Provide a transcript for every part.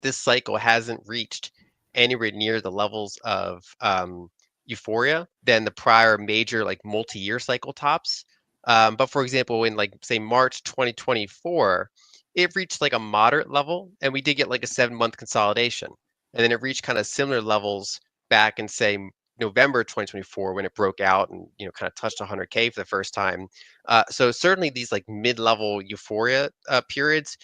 this cycle hasn't reached anywhere near the levels of euphoria than the prior major like multi-year cycle tops. But for example, in like say March 2024, it reached like a moderate level, and we did get like a 7 month consolidation, and then it reached kind of similar levels back in say November 2024 when it broke out and kind of touched 100K for the first time. So certainly these like mid-level euphoria periods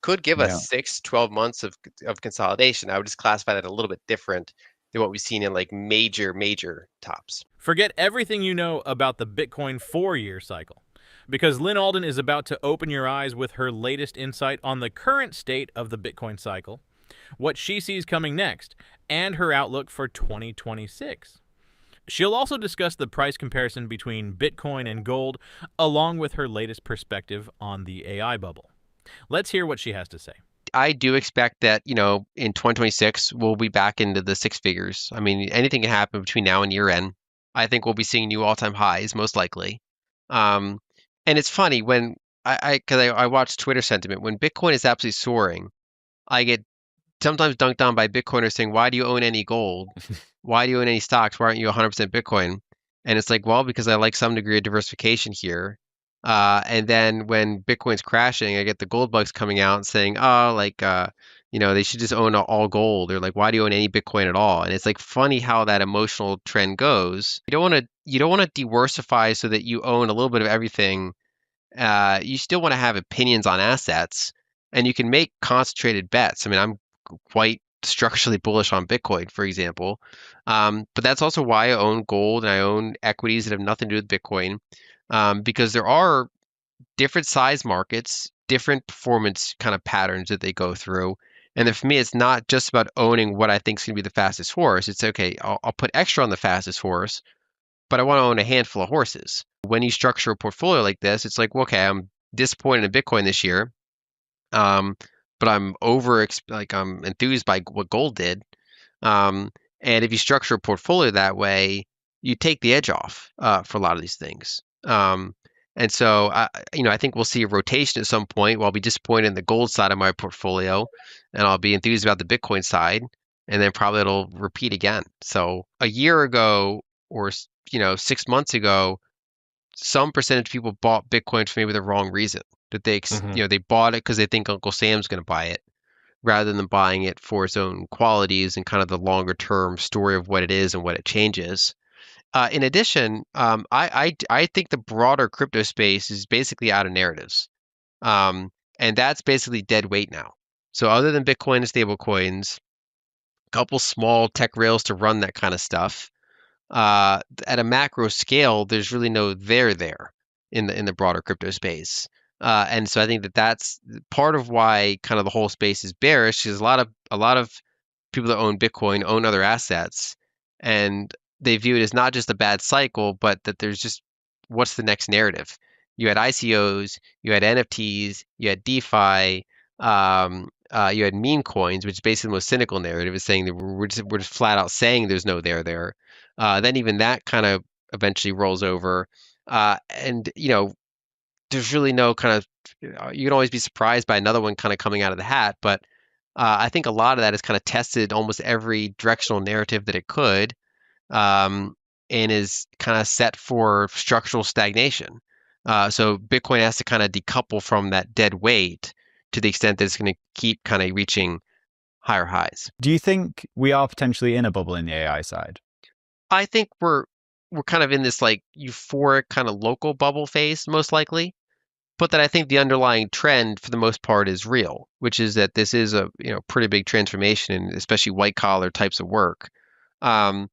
could give us Yeah. 6, 12 months of consolidation. I would just classify that a little bit different than what we've seen in like major tops. Forget everything you know about the Bitcoin 4-year cycle, because Lynn Alden is about to open your eyes with her latest insight on the current state of the Bitcoin cycle, what she sees coming next, and her outlook for 2026. She'll also discuss the price comparison between Bitcoin and gold, along with her latest perspective on the AI bubble. Let's hear what she has to say. I do expect that, in 2026, we'll be back into the six figures. I mean, anything can happen between now and year end. I think we'll be seeing new all-time highs, most likely. Um, and it's funny when because I watch Twitter sentiment, when Bitcoin is absolutely soaring, I get sometimes dunked on by Bitcoiners saying, "Why do you own any gold? Why do you own any stocks? Why aren't you 100% Bitcoin?" And it's like, well, because I like some degree of diversification here. And then when Bitcoin's crashing, I get the gold bugs coming out and saying, "Oh, like, they should just own all gold." Or like, "Why do you own any Bitcoin at all?" And it's like funny how that emotional trend goes. You don't want to diversify so that you own a little bit of everything. You still want to have opinions on assets, and you can make concentrated bets. I mean, I'm quite structurally bullish on Bitcoin, for example. But that's also why I own gold and I own equities that have nothing to do with Bitcoin, because there are different size markets, different performance kind of patterns that they go through. And then for me, it's not just about owning what I think is going to be the fastest horse. It's okay, I'll put extra on the fastest horse, but I want to own a handful of horses. When you structure a portfolio like this, it's like, well, okay, I'm disappointed in Bitcoin this year, um, but I'm enthused by what gold did. Um, and if you structure a portfolio that way, you take the edge off for a lot of these things. And so I think we'll see a rotation at some point. Where I'll be disappointed in the gold side of my portfolio, and I'll be enthused about the Bitcoin side, and then probably it'll repeat again. So a year ago, or 6 months ago, some percentage of people bought Bitcoin for maybe the wrong reason. That Mm-hmm. they bought it because they think Uncle Sam's going to buy it, rather than buying it for its own qualities and kind of the longer term story of what it is and what it changes. In addition, I think the broader crypto space is basically out of narratives, um, and that's basically dead weight now. So other than Bitcoin and stablecoins, a couple small tech rails to run that kind of stuff. At a macro scale, there's really no there in the broader crypto space. And so I think that that's part of why kind of the whole space is bearish, is a lot of people that own Bitcoin own other assets, and they view it as not just a bad cycle, but that there's just what's the next narrative. You had ICOs, you had NFTs, you had DeFi, you had meme coins, which is basically the most cynical narrative, is saying that we're just flat out saying there's no there. Then even that kind of eventually rolls over, and there's really no kind of you can always be surprised by another one kind of coming out of the hat, but I think a lot of that has kind of tested almost every directional narrative that it could, um, and is kind of set for structural stagnation. So Bitcoin has to kind of decouple from that dead weight to the extent that it's going to keep kind of reaching higher highs. Do you think we are potentially in a bubble in the AI side? I think we're kind of in this like euphoric kind of local bubble phase, most likely. But that I think the underlying trend for the most part is real, which is that this is a pretty big transformation in especially white collar types of work. Um,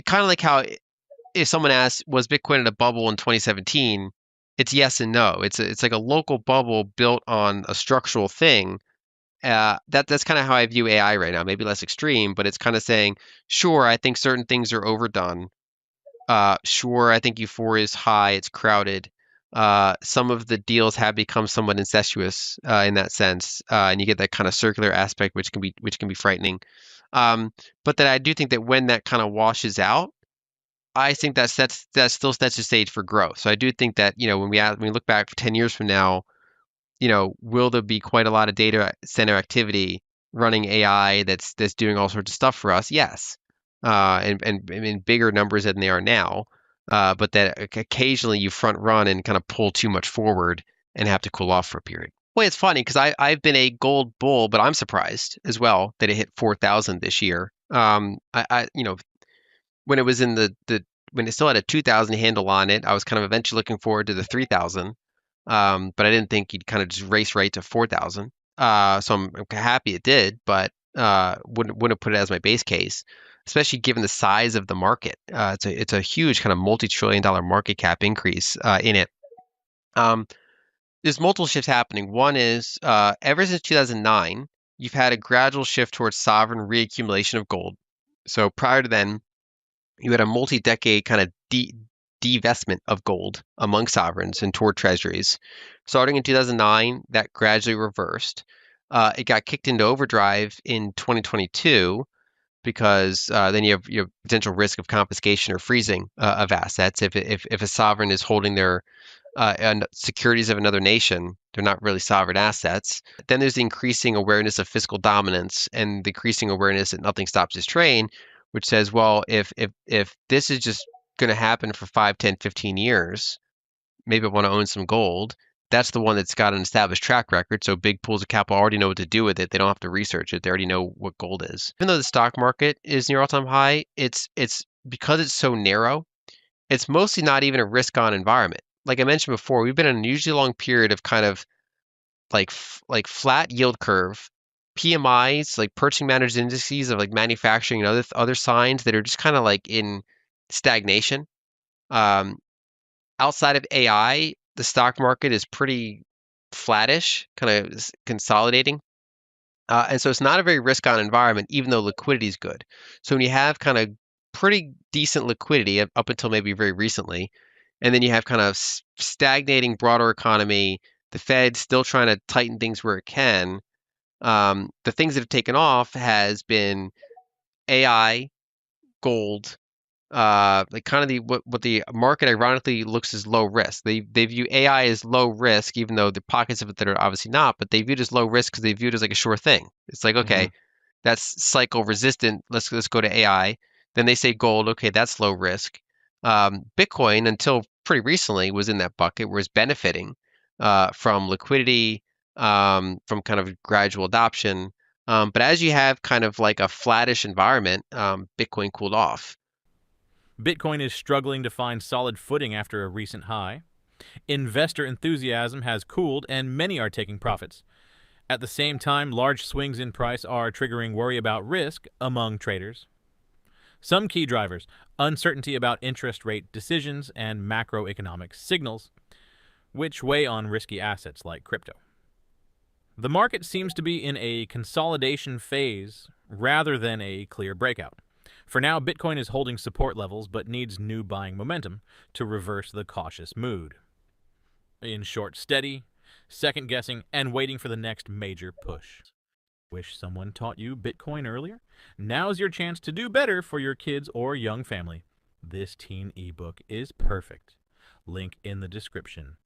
Kind of like how if someone asks, was Bitcoin in a bubble in 2017? It's yes and no. It's like a local bubble built on a structural thing. That's kind of how I view AI right now. Maybe less extreme, but it's kind of saying, sure, I think certain things are overdone. Sure, I think Euphoria is high. It's crowded. Some of the deals have become somewhat incestuous in that sense, and you get that kind of circular aspect, which can be frightening. But that I do think that when that kind of washes out, I think that still sets the stage for growth. So I do think that when we look back for 10 years from now, will there be quite a lot of data center activity? running AI that's doing all sorts of stuff for us, yes, and in bigger numbers than they are now, but that occasionally you front run and kind of pull too much forward and have to cool off for a period. Well, it's funny because I've been a gold bull, but I'm surprised as well that it hit 4,000 this year. When it was in the when it still had a 2,000 handle on it, I was kind of eventually looking forward to the 3,000. But I didn't think you'd kind of just race right to 4,000. So I'm happy it did, but wouldn't put it as my base case, especially given the size of the market. It's a huge kind of multi-trillion-dollar market cap increase in it. There's multiple shifts happening. One is ever since 2009, you've had a gradual shift towards sovereign reaccumulation of gold. So prior to then, you had a multi-decade kind of divestment of gold among sovereigns and toward treasuries. Starting in 2009, that gradually reversed. It got kicked into overdrive in 2022 because then you have potential risk of confiscation or freezing of assets. If a sovereign is holding their securities of another nation, they're not really sovereign assets. Then there's the increasing awareness of fiscal dominance and the increasing awareness that nothing stops this train, which says, well, if this is just going to happen for 5, 10, 15 years, maybe I want to own some gold. That's the one that's got an established track record. So big pools of capital already know what to do with it. They don't have to research it. They already know what gold is. Even though the stock market is near all-time high, it's because it's so narrow, it's mostly not even a risk-on environment. Like I mentioned before, we've been in an unusually long period of kind of like flat yield curve, PMIs, like purchasing managers indices of like manufacturing and other signs that are just kind of like in stagnation. Outside of AI, the stock market is pretty flattish, kind of consolidating. And so it's not a very risk-on environment, even though liquidity is good. So when you have kind of pretty decent liquidity up until maybe very recently, and then you have kind of stagnating broader economy, the Fed still trying to tighten things where it can. The things that have taken off has been AI, gold, like kind of what the market ironically looks as low risk. They view AI as low risk, even though the pockets of it that are obviously not, but they view it as low risk because they view it as like a sure thing. It's like, okay, that's cycle resistant. Let's go to AI. Then they say gold, okay, that's low risk. Bitcoin, until pretty recently, was in that bucket, where it's benefiting from liquidity, from kind of gradual adoption. But as you have kind of like a flattish environment, Bitcoin cooled off. Bitcoin is struggling to find solid footing after a recent high. Investor enthusiasm has cooled and many are taking profits. At the same time, large swings in price are triggering worry about risk among traders. Some key drivers: uncertainty about interest rate decisions and macroeconomic signals, which weigh on risky assets like crypto. The market seems to be in a consolidation phase rather than a clear breakout. For now, Bitcoin is holding support levels but needs new buying momentum to reverse the cautious mood. In short, steady, second-guessing, and waiting for the next major push. Wish someone taught you Bitcoin earlier? Now's your chance to do better for your kids or young family. This teen ebook is perfect. Link in the description.